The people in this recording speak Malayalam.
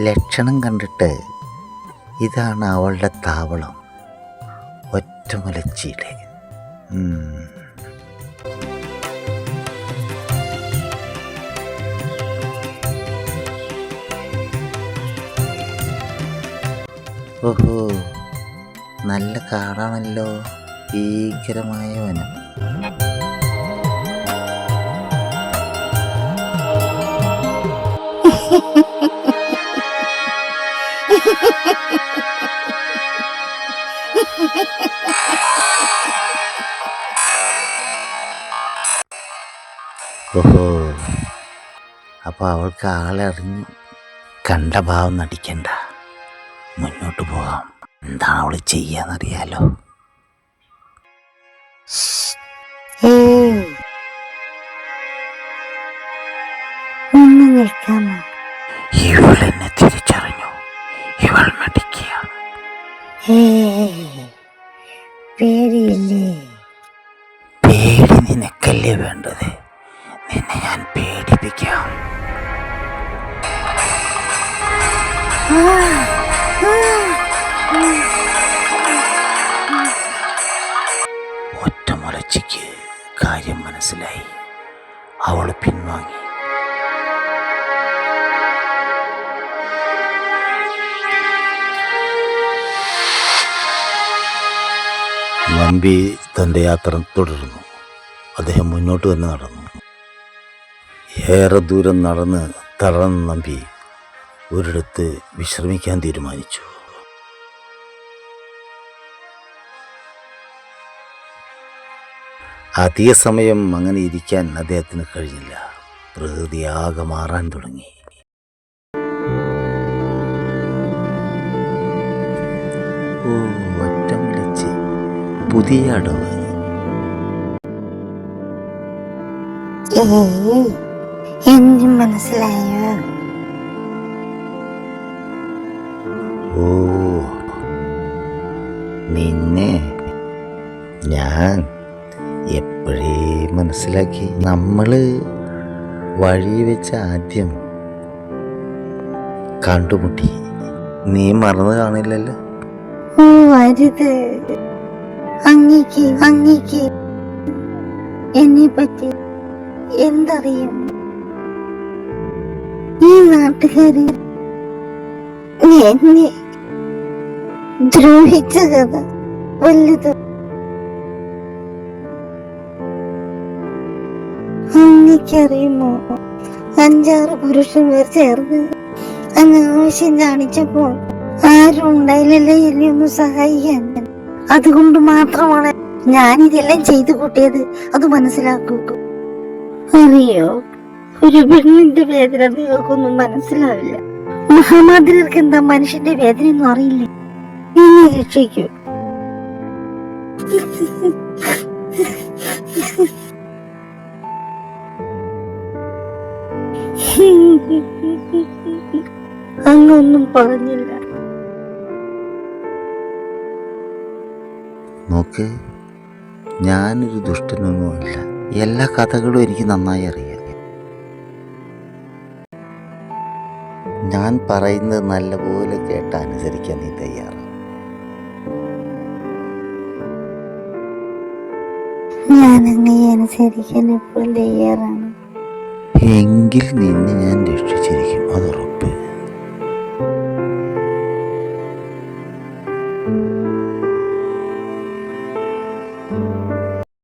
ലക്ഷണം കണ്ടിട്ട് ഇതാണ് അവളുടെ താവളം, ഒറ്റമുലച്ചിയുടെ. ഓഹോ, നല്ല കാടാണല്ലോ, ഭീകരമായ വനം. ഓഹോ, അപ്പോൾ അവൾക്ക് ആളെ അറിഞ്ഞു. കണ്ട ഭാവം നടിക്കണ്ട, മുന്നോട്ട് പോകാം. എന്താണ് അവൾ ചെയ്യാന്നറിയാലോ. ഇവൾ എന്നെ തിരിച്ചറിഞ്ഞു. ഇവൾ മടിക്കുകയാണ്. പേടിയില്ലേ? പേടി നിനക്കല്ലേ വേണ്ടത്, നിന്നെ ഞാൻ പേടിപ്പിക്കാം. ഒറ്റമുലച്ചിക്ക് കാര്യം മനസ്സിലായി. അവൾ പിൻവാങ്ങി. നമ്പി തൻ്റെ യാത്ര തുടർന്നു. അദ്ദേഹം മുന്നോട്ട് തന്നെ നടന്നു. ഏറെ ദൂരം നടന്ന് തളർന്ന നമ്പി ഒരിടത്ത് വിശ്രമിക്കാൻ തീരുമാനിച്ചു. അധിക സമയം അങ്ങനെ ഇരിക്കാൻ അദ്ദേഹത്തിന് കഴിഞ്ഞില്ല. പ്രകൃതി ആകെ മാറാൻ തുടങ്ങി. ഒറ്റമുലച്ചി, പുതിയ അടവ്. എനിക്ക് മനസ്സിലായോ? ഓ, നിന്നെ ഞാൻ എപ്പോഴേ മനസ്സിലാക്കി. നമ്മള് വഴി വെച്ച് ആദ്യം കണ്ടുമുട്ടി. നീ മറന്നു കാണില്ലല്ലോ. ഓ അരുത്, അങ്ങേക്ക് എന്നെ പറ്റി എന്തറിയും? ഈ നാട്ടുകാര് എന്നെ ദ്രോഹിച്ച കഥ വലുത്. അങ്ങേക്കറിയുമോ, 5-6 പുരുഷന്മാർ ചേർന്ന് അനാവശ്യം കാണിച്ചപ്പോൾ ആരും ഉണ്ടായില്ലല്ലേ എന്നെ ഒന്ന് സഹായിക്കാൻ. അതുകൊണ്ട് മാത്രമാണ് ഞാനിതെല്ലാം ചെയ്തു കൂട്ടിയത്. അത് മനസ്സിലാക്കൂ. അറിയോ, ഒരു പെണ്ണിന്റെ വേദന നിങ്ങൾക്കൊന്നും മനസ്സിലാവില്ല. മഹാമാതിരികൾക്ക് എന്താ മനുഷ്യന്റെ വേദനയൊന്നും അറിയില്ല. എന്നെ രക്ഷിക്കൂ. അങ്ങൊന്നും പറഞ്ഞില്ല. നോക്ക്, ഞാനൊരു ദുഷ്ടനൊന്നുമല്ല. എല്ലാ കഥകളും എനിക്ക് നന്നായി അറിയാം. ഞാൻ പറയുന്നത് നല്ലപോലെ കേട്ട് അനുസരിക്കാൻ നീ തയ്യാറാണ്? ഞാൻ അങ്ങയെ അനുസരിക്കാൻ എപ്പോഴും തയ്യാറാണ്. എങ്കിൽ നിന്നെ ഞാൻ രക്ഷിച്ചിരിക്കും, അതുറപ്പ്.